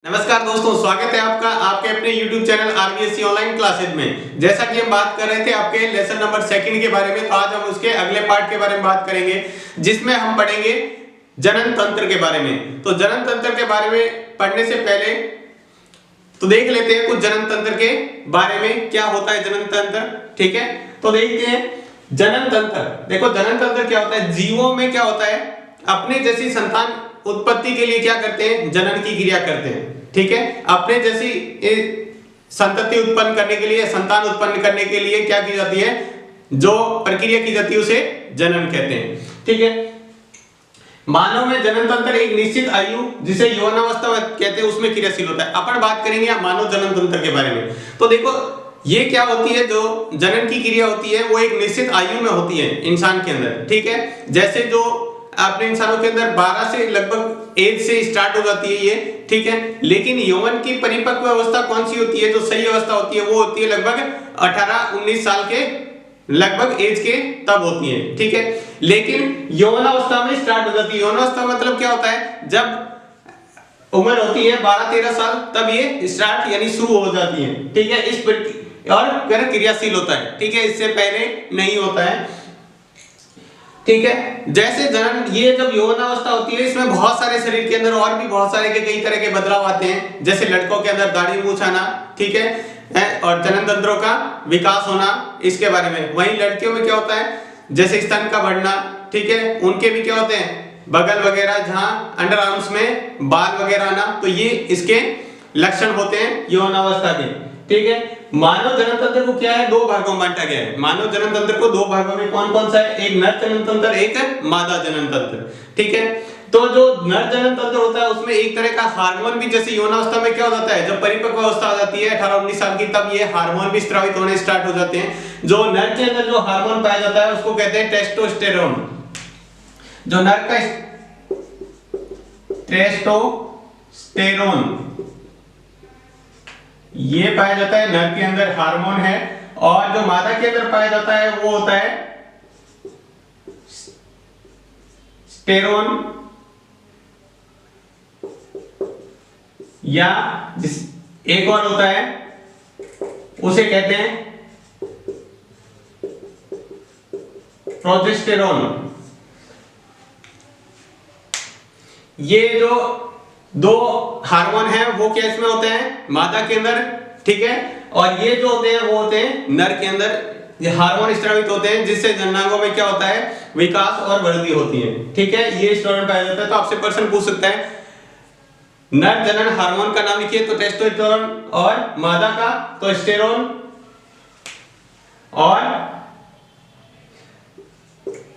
नमस्कार दोस्तों, स्वागत है आपका आपके अपने YouTube channel RBSC online classes में। जैसा कि हम बात कर रहे थे आपके लेसन नंबर 2 के बारे में, तो आज हम उसके अगले पार्ट के बारे में बात करेंगे, जिसमें हम पढ़ेंगे जनन तंत्र के बारे में। तो जनन तंत्र के बारे में पढ़ने से पहले तो देख लेते हैं कुछ जनन तंत्र के बारे में, क्या होता है जनन तंत्र। ठीक है, तो देखते हैं जनन तंत्र। देखो जनन तंत्र क्या होता है, जीवों में क्या होता है, अपने जैसी संतान उत्पत्ति के लिए क्या करते हैं, जनन की क्रिया करते हैं। ठीक है, अपने जैसी संतति उत्पन्न करने के लिए, संतान उत्पन्न करने के लिए क्या की जाती है, जो प्रक्रिया की जाती है उसे जनन कहते हैं। ठीक है, मानव में जनन तंत्र एक निश्चित आयु जिसे यौनावस्था कहते हैं उसमें क्रियाशील होता है। अपन बात करेंगे मानव जनन तंत्र के बारे में। तो देखो ये क्या होती है, जो जनन की क्रिया होती है वो एक निश्चित आयु में होती है इंसान के अंदर। ठीक है, जैसे जो अपने इंसानों के अंदर 12 से लगभग एज से स्टार्ट हो जाती है ये। ठीक है, लेकिन यौवन की परिपक्व अवस्था कौन सी होती है, जो सही अवस्था होती है वो होती है लगभग 18-19 साल के लगभग एज के तब होती है। ठीक है, लेकिन यौवनावस्था में स्टार्ट हो जाती है। यौवनावस्था मतलब क्या होता है, जब उम्र होती है 12-13 साल तब ये स्टार्ट यानी शुरू हो जाती है। ठीक है, इस और क्रियाशील होता है। ठीक है, इससे पहले नहीं होता है। ठीक है, जैसे जनन ये जब यौवनावस्था होती है इसमें बहुत सारे शरीर के अंदर और भी बहुत सारे के कई तरह के बदलाव आते हैं। जैसे लड़कों के अंदर दाढ़ी मूंछ आना, ठीक है, और जनन तंत्रों का विकास होना, इसके बारे में। वहीं लड़कियों में क्या होता है, जैसे स्तन का बढ़ना, ठीक है, उनके भी क्या होते हैं, बगल वगैरह, जहां अंडर आर्म्स में बाल वगैरह आना, तो ये इसके लक्षण होते हैं यौवनावस्था के। ठीक है, मानव जनन तंत्र को क्या है, 2 भागों में बांटा गया है। मानव जनन तंत्र को 2 भागों में कौन कौन सा है, एक नर जनन तंत्र, एक मादा जनन तंत्र। ठीक है, तो जो नर जनन तंत्र होता है उसमें एक तरह का हार्मोन भी, जैसे यौनावस्था में क्या हो जाता है, जब परिपक्व अवस्था आ जाती है 18-19 साल की, तब ये हार्मोन भी स्रावित होने स्टार्ट हो जाते हैं। जो नर के अंदर जो हार्मोन पाया जाता है उसको कहते हैं टेस्टोस्टेरोन। जो नर का टेस्टोस्टेरोन ये पाया जाता है, नर के अंदर हार्मोन है। और जो मादा के अंदर पाया जाता है वो होता है स्टेरोन, या जिस एक और होता है उसे कहते हैं प्रोजेस्टेरोन। ये जो 2 हार्मोन है वो क्या इसमें होते हैं, मादा के अंदर। ठीक है, और ये जो होते हैं वो होते हैं नर के अंदर। ये हार्मोन स्रावित होते हैं जिससे जननांगों में क्या होता है, विकास और वृद्धि होती है। ठीक है, ये स्टेरोन पाया जाता है। तो आपसे प्रश्न पूछ सकता है, नर जनन हार्मोन का नाम लिखिए, तो टेस्टोस्टेरोन, और मादा का तो स्टेरोन, और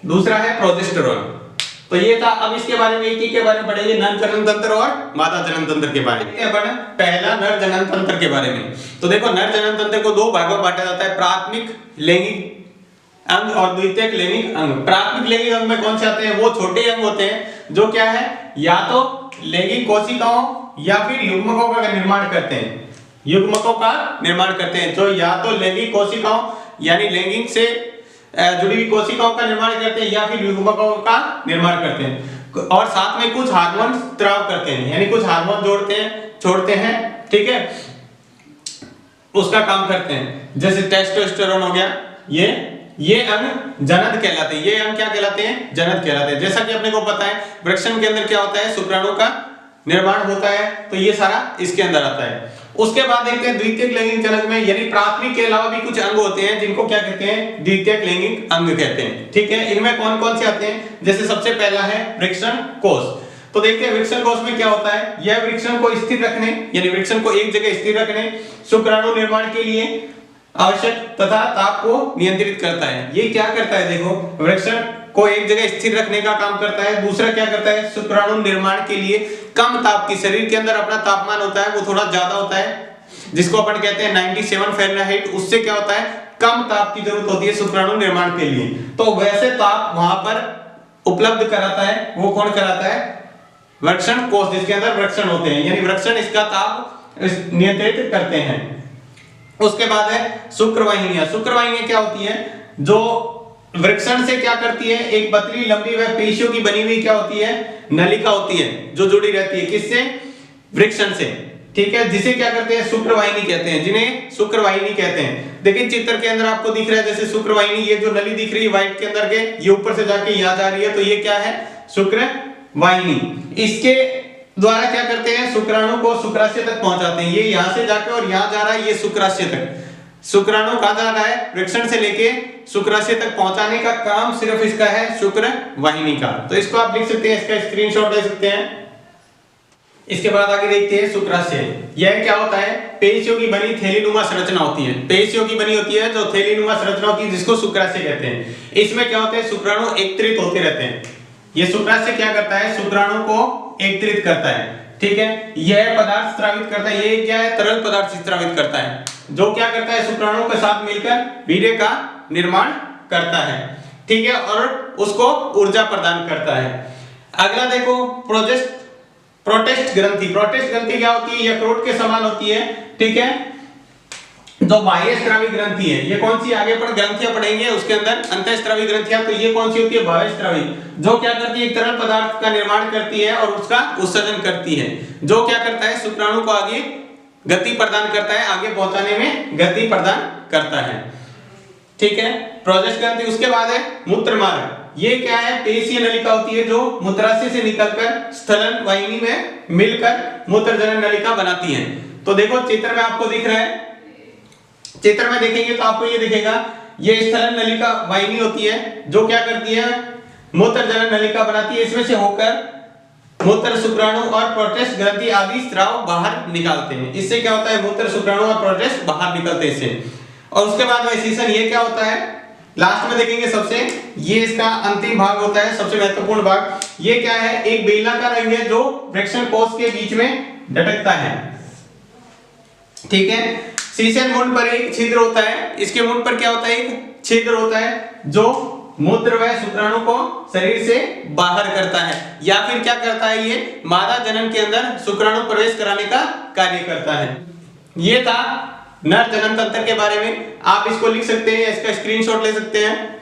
दूसरा है प्रोजेस्टेरोन। तो ये था। अब इसके बारे में एक के बारे में पढ़ेंगे, नर जनन तंत्र और मादा जनन तंत्र के बारे में। पहला नर जनन तंत्र के बारे में। तो देखो नर जनन तंत्र को 2 भागों में बांटा जाता है, प्राथमिक लैंगिक अंग और द्वितीयक लैंगिक अंग। प्राथमिक लैंगिक अंग में कौन से आते हैं, वो छोटे अंग होते हैं जो क्या है, या तो लैंगिक कोशिकाओं या फिर युग्मकों का निर्माण करते हैं। युग्मकों का निर्माण करते हैं, जो या तो लैंगिक कोशिकाओं यानी लैंगिक से जुड़ी हुई कोशिकाओं का निर्माण करते हैं, या फिर युग्मकों का निर्माण करते हैं। और साथ में कुछ हार्मोन स्राव करते हैं, यानी कुछ हार्मोन जोड़ते हैं, छोड़ते हैं। ठीक है, उसका काम करते हैं। जैसे टेस्टोस्टेरोन हो गया, ये अंग जनन कहलाते हैं। ये अंग क्या कहलाते हैं, जनन कहलाते हैं। जैसा कि अपने को पता है वृषण के अंदर क्या होता है, शुक्राणु का निर्माण होता है, तो ये सारा इसके अंदर आता है। उसके बाद देखते हैं द्वितीयक लैंगिक अंग में, यानी प्राथमिक के अलावा भी कुछ अंग होते हैं जिनको क्या कहते हैं, द्वितीयक लैंगिक अंग कहते हैं। ठीक है, इनमें कौन कौन से आते हैं, जैसे सबसे पहला है वृषण कोष। तो देखते हैं वृषण कोष में क्या होता है, यह वृषण को स्थिर रखने, यानी वृषण को एक जगह स्थिर रखने, शुक्राणु निर्माण के लिए आवश्यक तथा ताप को नियंत्रित करता है। ये क्या करता है, देखो वृषण को एक जगह स्थिर रखने का काम करता है। दूसरा क्या करता है, शुक्राणु निर्माण के लिए कम ताप की, शरीर के अंदर अपना तापमान होता है वो थोड़ा ज्यादा होता है, जिसको अपन कहते हैं 97 फ़ारेनहाइट। उससे क्या होता है, कम ताप की जरूरत होती है शुक्राणु निर्माण के लिए। तो वैसे ताप वहां पर उपलब्ध कराता है, वो कौन कराता है, वृषण कोष, जिसके अंदर वृषण होते हैं, यानी वृषण इसका ताप नियंत्रित करते हैं। उसके बाद है शुक्रवाहिनियां। शुक्रवाहिनियां क्या होती है, जो वृषण से क्या करती है, एक पतली लंबी व पेशियों की बनी हुई क्या होती है, नलिका होती है, जो जुड़ी रहती है किससे, वृषण से। ठीक है, जिसे क्या करते हैं, शुक्रवाहिनी कहते हैं, जिन्हें शुक्रवाहिनी कहते हैं। देखिए चित्र के अंदर आपको दिख रहा है जैसे शुक्रवाहिनी, ये जो नली दिख रही है व्हाइट के अंदर के, ये ऊपर से जाके यहाँ जा रही है, तो ये क्या है, शुक्रवाहिनी। इसके द्वारा क्या करते हैं, शुक्राणु को शुक्राशय तक पहुंचाते हैं। ये यहाँ से जाके और यहाँ जा रहा है, ये शुक्राशय तक। शुक्राणु कहाँ जा रहा है, वृषण से लेके शुक्राशय तक पहुंचाने का काम सिर्फ इसका है, शुक्रवाहिनी का। तो इसको आप लिख सकते हैं, इसका स्क्रीनशॉट ले सकते हैं। इसके बाद आगे देखते हैं शुक्राशय। यह क्या होता है, पेशियों की बनी थैलीनुमा संरचना होती है। पेशियों की बनी होती है जो थैलीनुमा संरचना होती है, जिसको शुक्राशय कहते हैं। इसमें क्या होता है, शुक्राणु एकत्रित होते रहते हैं। ये शुक्राशय क्या करता है, शुक्राणु को एकत्रित करता है, ठीक है। यह पदार्थ स्रावित करता है, ये क्या है, तरल पदार्थ स्रावित करता है, जो क्या करता है, शुक्राणु के साथ मिलकर वीर्य का निर्माण करता है, ठीक है, और उसको ऊर्जा प्रदान करता है। अगला देखो, प्रोटेस्ट ग्रंथि। प्रोटेस्ट ग्रंथि क्या होती है, यकृत के समान होती है, ठीक है। जो बाह्य स्रावी ग्रंथि है, ये कौन सी, आगे पर ग्रंथियां पढ़ेंगे उसके अंदर अंतःस्रावी ग्रंथियां, तो ये कौन सी होती है, बाह्य स्रावी, जो क्या करती है, एक तरल पदार्थ का निर्माण करती है और उसका उत्सर्जन करती है, जो क्या करता है, शुक्राणु को आगे गति प्रदान करता है, आगे पहुंचाने में गति प्रदान करता है, ठीक है, प्रोजेस्ट ग्रंथि। उसके बाद है मूत्र मार्ग। ये क्या है, पेशीय नलिका होती है जो मूत्राशय से निकलकर स्थलन वाहिनी में मिलकर मूत्रजनन नलिका बनाती है। तो देखो चित्र में आपको दिख रहा है, चित्र में देखेंगे तो आपको ये दिखेगा, ये स्थलन नलिका वाहिनी होती है जो क्या करती है, मूत्रजनन नलिका बनाती है। इसमें से होकर मूत्र शुक्राणु और प्रोटेस्ट ग्रंथि आदि स्राव बाहर निकालते हैं। इससे क्या होता है, मूत्र शुक्राणु और प्रोटेस्ट बाहर निकलते हैं इससे। और उसके बाद वैसेशन, ये क्या होता है, लास्ट में देखेंगे सबसे, ये इसका अंतिम भाग होता है, सबसे महत्वपूर्ण भाग। ये क्या है, एक बेलनाकार अंग है जो वृषण कोश के बीच में लटकता है, ठीक है। शीशन मुंड पर एक छिद्र होता है, इसके मुंड पर क्या होता है, एक छिद्र होता है जो मूत्र व शुक्राणु को शरीर से बाहर करता है, या फिर क्या करता है, ये मादा जनन के अंदर शुक्राणु प्रवेश कराने का कार्य करता है। ये था नर जनन तंत्र के बारे में। आप इसको लिख सकते हैं, इसका स्क्रीनशॉट ले सकते हैं।